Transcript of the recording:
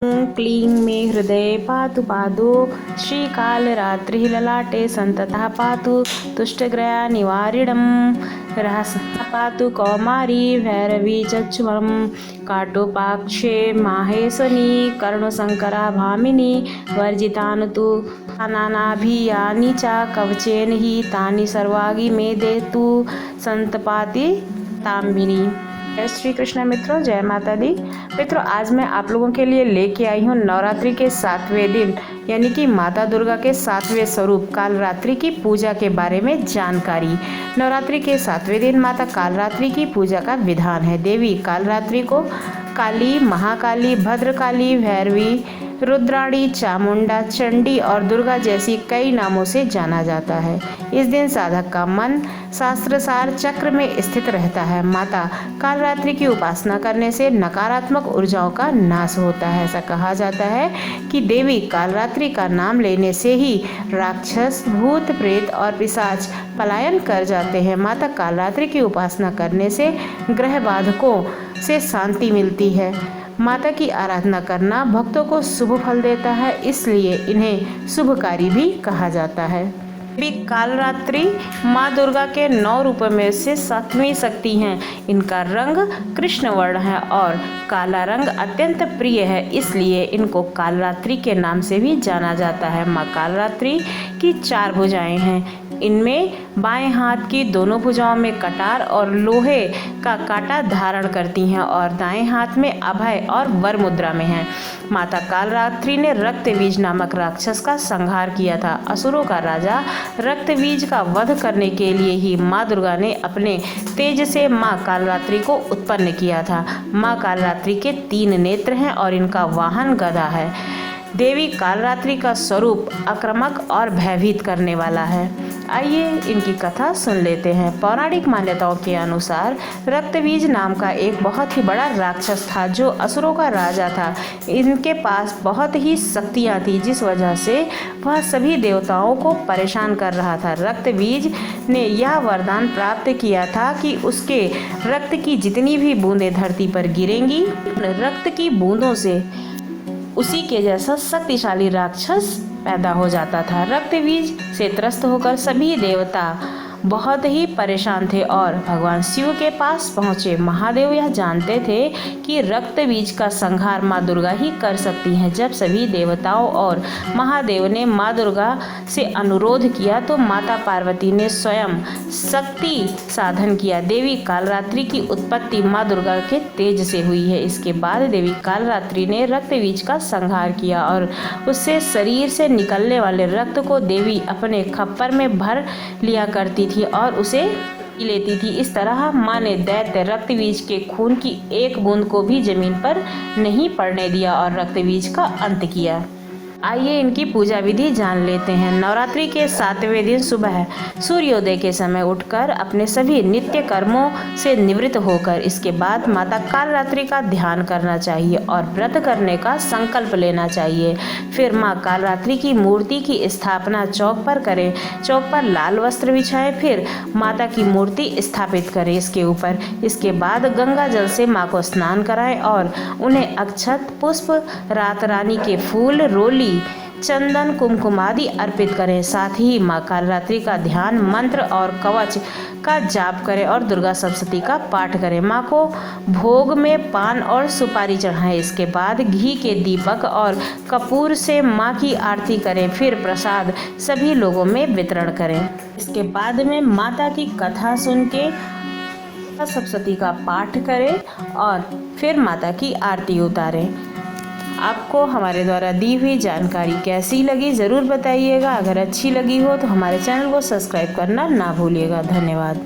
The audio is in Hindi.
ॐ क्लीं मे हृदये पातु पादो श्रीकालरात्रिः ललाटे सन्ततः पातु तुष्टग्रया निवारिणं रहसः पातु कौमारी भैरवी चक्षुमं काटोपाक्षे माहेश्वनी कर्णशङ्करा भामिनी वर्जितानि तु नानाभियानि च कवचेन हि तानि सर्वाणि मे देतु संतपाति ताम्बिनी। जय श्री कृष्ण मित्रों, जय माता दी। मित्रों, आज मैं आप लोगों के लिए लेके आई हूँ नवरात्रि के 7वें दिन यानी कि माता दुर्गा के 7वें स्वरूप कालरात्रि की पूजा के बारे में जानकारी। नवरात्रि के 7वें दिन माता कालरात्रि की पूजा का विधान है। देवी कालरात्रि को काली, महाकाली, भद्रकाली, भैरवी, रुद्राणी, चामुंडा, चंडी और दुर्गा जैसी कई नामों से जाना जाता है। इस दिन साधक का मन शास्त्रसार चक्र में स्थित रहता है। माता कालरात्रि की उपासना करने से नकारात्मक ऊर्जाओं का नाश होता है। ऐसा कहा जाता है कि देवी कालरात्रि का नाम लेने से ही राक्षस, भूत, प्रेत और पिशाच पलायन कर जाते हैं। माता कालरात्रि की उपासना करने से ग्रह बाधकों से शांति मिलती है। माता की आराधना करना भक्तों को शुभ फल देता है, इसलिए इन्हें शुभकारी भी कहा जाता है। देवी कालरात्रि माँ दुर्गा के 9 रूपों में से 7वीं शक्ति हैं। इनका रंग कृष्ण वर्ण है और काला रंग अत्यंत प्रिय है, इसलिए इनको कालरात्रि के नाम से भी जाना जाता है। माँ कालरात्रि की 4 भुजाएं हैं। इनमें बाएं हाथ की दोनों भुजाओं में कटार और लोहे का कांटा धारण करती हैं और दाएं हाथ में अभय और वर मुद्रा में हैं। माता कालरात्रि ने रक्तबीज नामक राक्षस का संहार किया था। असुरों का राजा रक्तबीज का वध करने के लिए ही माँ दुर्गा ने अपने तेज से माँ कालरात्रि को उत्पन्न किया था। माँ कालरात्रि के 3 नेत्र हैं और इनका वाहन गदा है। देवी कालरात्रि का स्वरूप आक्रामक और भयभीत करने वाला है। आइए इनकी कथा सुन लेते हैं। पौराणिक मान्यताओं के अनुसार रक्तबीज नाम का एक बहुत ही बड़ा राक्षस था जो असुरों का राजा था। इनके पास बहुत ही शक्तियाँ थी, जिस वजह से वह सभी देवताओं को परेशान कर रहा था। रक्तबीज ने यह वरदान प्राप्त किया था कि उसके रक्त की जितनी भी बूंदें धरती पर गिरेंगी, रक्त की बूंदों से उसी के जैसा शक्तिशाली राक्षस पैदा हो जाता था। रक्तबीज से त्रस्त होकर सभी देवता बहुत ही परेशान थे और भगवान शिव के पास पहुँचे। महादेव यह जानते थे कि रक्तबीज का संहार माँ दुर्गा ही कर सकती हैं। जब सभी देवताओं और महादेव ने माँ दुर्गा से अनुरोध किया तो माता पार्वती ने स्वयं शक्ति साधन किया। देवी कालरात्रि की उत्पत्ति माँ दुर्गा के तेज से हुई है। इसके बाद देवी कालरात्रि ने रक्तबीज का संहार किया और उससे शरीर से निकलने वाले रक्त को देवी अपने खप्पर में भर लिया करती थी और उसे पी लेती थी। इस तरह माँ ने दैत्य रक्तबीज के खून की एक बूंद को भी जमीन पर नहीं पड़ने दिया और रक्तबीज का अंत किया। आइए इनकी पूजा विधि जान लेते हैं। नवरात्रि के 7वें दिन सुबह सूर्योदय के समय उठकर अपने सभी नित्य कर्मों से निवृत्त होकर इसके बाद माता कालरात्रि का ध्यान करना चाहिए और व्रत करने का संकल्प लेना चाहिए। फिर माँ कालरात्रि की मूर्ति की स्थापना चौक पर करें। चौक पर लाल वस्त्र बिछाएं, फिर माता की मूर्ति स्थापित करें इसके ऊपर। इसके बाद गंगा जल से माँ को स्नान कराएं और उन्हें अक्षत, पुष्प, रात रानी के फूल, रोली, चंदन, कुमकुम आदि अर्पित करें। साथ ही माँ कालरात्रि का ध्यान, मंत्र और कवच का जाप करें और दुर्गा सप्तशती का पाठ करें। माँ को भोग में पान और सुपारी चढ़ाएं। इसके बाद घी के दीपक और कपूर से माँ की आरती करें। फिर प्रसाद सभी लोगों में वितरण करें। इसके बाद में माता की कथा सुन के सप्तशती का पाठ करें और फिर माता की आरती उतारें। आपको हमारे द्वारा दी हुई जानकारी कैसी लगी ज़रूर बताइएगा। अगर अच्छी लगी हो तो हमारे चैनल को सब्सक्राइब करना ना भूलिएगा। धन्यवाद।